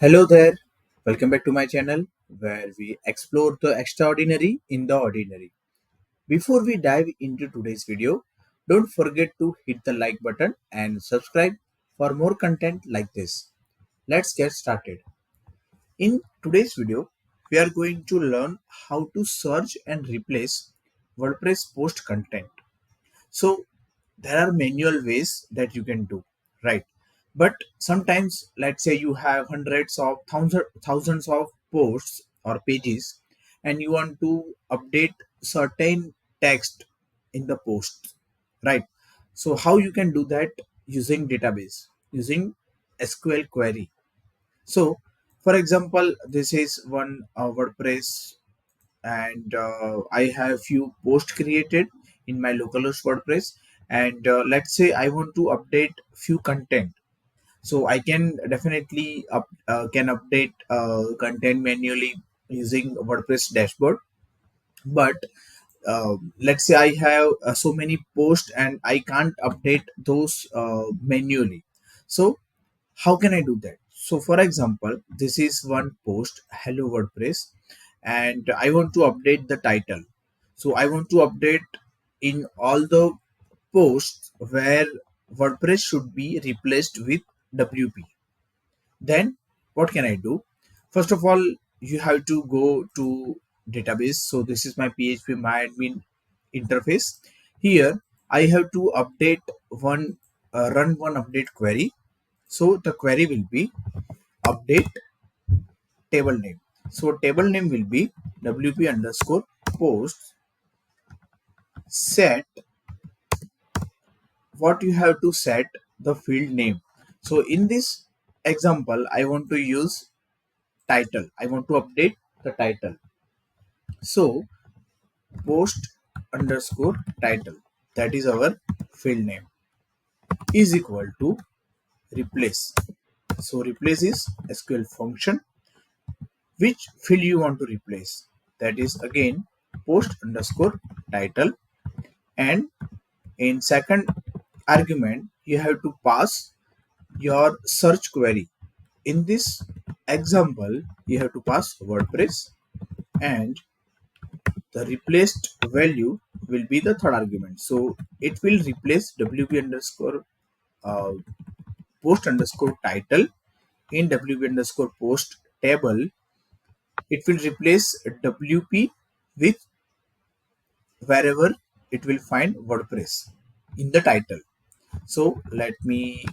Hello there, welcome back to my channel where we explore the extraordinary in the ordinary. Before we dive into today's video, don't forget to hit the like button and subscribe for more content like this. Let's get started. In today's video, we are going to learn how to search and replace WordPress post content. So there are manual ways that you can do, right? But sometimes, let's say you have hundreds of thousands of posts or pages, and you want to update certain text in the post, right? So how you can do that using database, using SQL query. So, for example, this is one WordPress and I have few posts created in my localhost WordPress, and let's say I want to update few content, so I can definitely can update content manually using WordPress dashboard. But let's say I have so many posts and I can't update those manually. So how can I do that? So for example, this is one post, hello WordPress, and I want to update the title. So I want to update in all the posts where WordPress should be replaced with WP. Then what can I do? First of all, you have to go to database. So this is my PHP MyAdmin interface. Here I have to update one run one update query. So the query will be update table name. So table name will be WP underscore post set. What you have to set the field name. So in this example, I want to use title. I want to update the title. So post underscore title, that is our field name, is equal to replace. So replace is SQL function. Which field you want to replace? That is again post underscore title, and in second argument you have to pass your search query. In this example, you have to pass WordPress, and the replaced value will be the third argument. So it will replace WP underscore uh, post underscore title in WP underscore post table. It will replace WP with wherever it will find WordPress in the title. So let me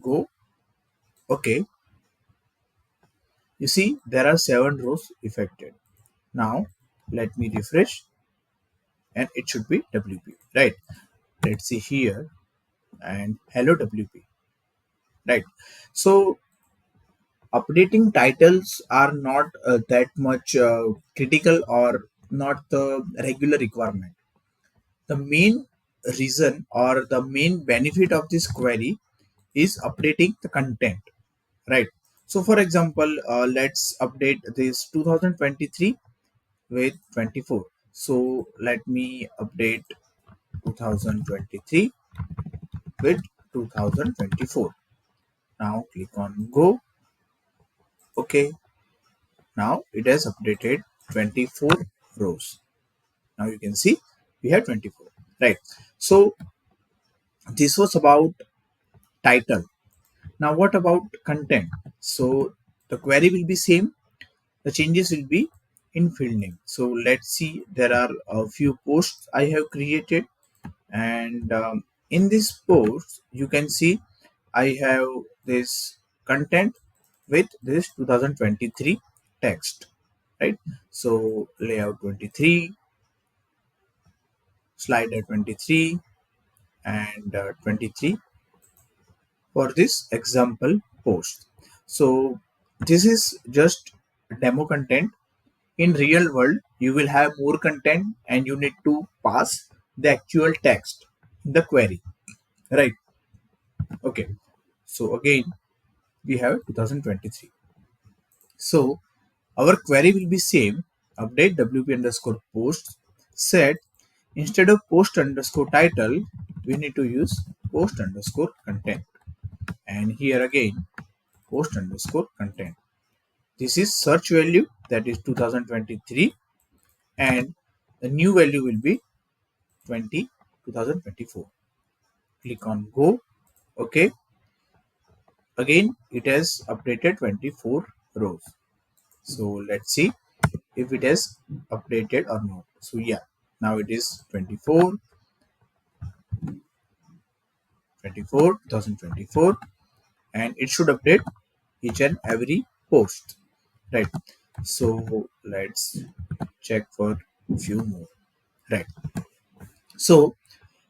go. Okay, you see there are 7 rows affected. Now let me refresh and it should be WP, right? Let's see here, and hello WP, right? So updating titles are not that much critical or not the regular requirement. The main reason or the main benefit of this query is updating the content, right? So for example, let's update this 2023 with 24. So let me update 2023 with 2024. Now click on go. Okay, now it has updated 24 rows. Now you can see we have 24, right? So this was about title. Now what about content? So the query will be same, the changes will be in field name. So let's see, there are a few posts I have created, and in this post you can see I have this content with this 2023 text, right? So layout 23, slider 23, and 23 for this example post. So this is just demo content. In real world you will have more content and you need to pass the actual text in the query, right? Okay, so again we have 2023. So our query will be same, update WP underscore post set. Instead of post underscore title, we need to use post underscore content. And here again, post underscore content. This is search value, that is 2023, and the new value will be 2024. Click on go. Okay. Again, it has updated 24 rows. So let's see if it has updated or not. So yeah, now it is 24, 2024, and it should update each and every post, right? So let's check for a few more, right? So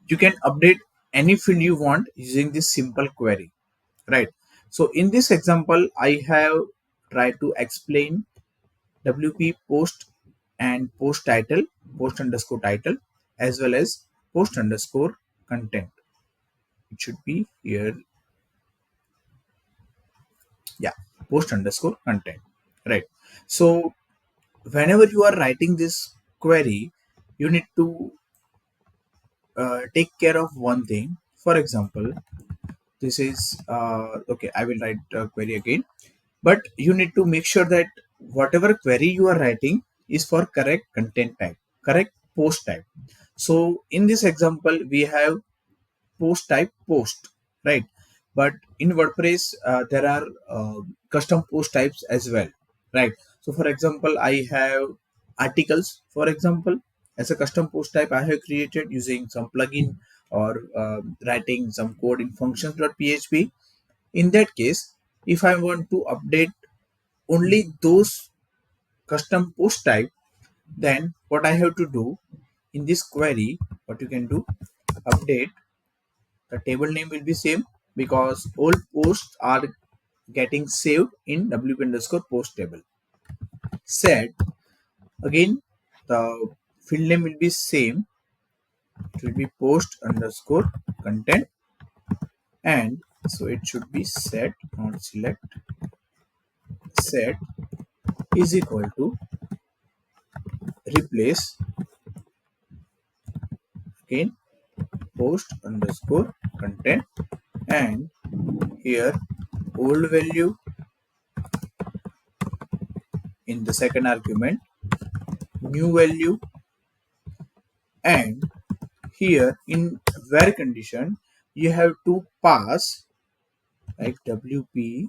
you can update any field you want using this simple query, right? So in this example, I have tried to explain WP post and post title, post underscore title, as well as post underscore content. It should be here. Yeah, post underscore content, right? So whenever you are writing this query, you need to take care of one thing. For example, this is okay, I will write a query again, but you need to make sure that whatever query you are writing is for correct content type, correct post type. So in this example, we have post type post, right? But in WordPress, there are custom post types as well, right? So for example, I have articles, for example, as a custom post type I have created using some plugin or writing some code in functions.php. In that case, if I want to update only those custom post type, then what I have to do in this query, what you can do, update. The table name will be same because all posts are getting saved in WP underscore post table. Set, again, the field name will be same. It will be post underscore content, and so it should be set, not select. Set is equal to replace, again, post underscore content, and here old value in the second argument, new value, and here in where condition you have to pass like WP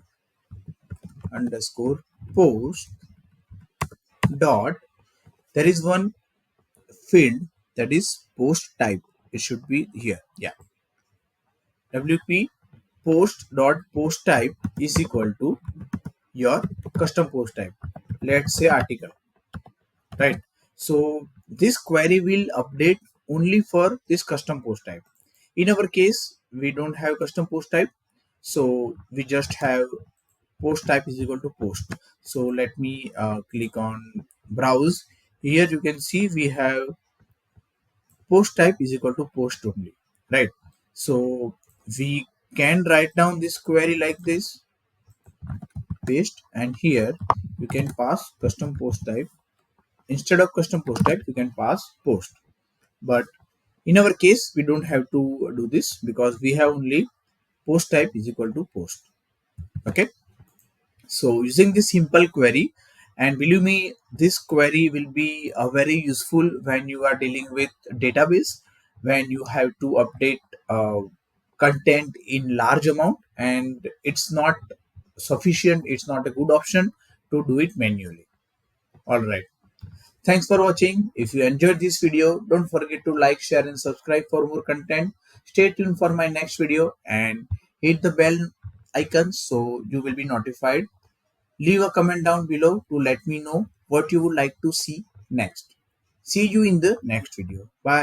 underscore post dot, there is one field that is post type, it should be here. Yeah, WP post dot post type is equal to your custom post type, let's say article, right? So this query will update only for this custom post type. In our case, we don't have custom post type, so we just have post type is equal to post. So let me click on browse. Here you can see we have post type is equal to post only, right? So we can write down this query like this, paste, and here you can pass custom post type. Instead of custom post type, you can pass post, but in our case we don't have to do this because we have only post type is equal to post. Okay, so using this simple query, and believe me, this query will be very useful when you are dealing with database, when you have to update uh, content in large amount and it's not sufficient, it's not a good option to do it manually. All right, thanks for watching. If you enjoyed this video, don't forget to like, share and subscribe for more content. Stay tuned for my next video and hit the bell icon so you will be notified. Leave a comment down below to let me know what you would like to see next. See you in the next video. Bye.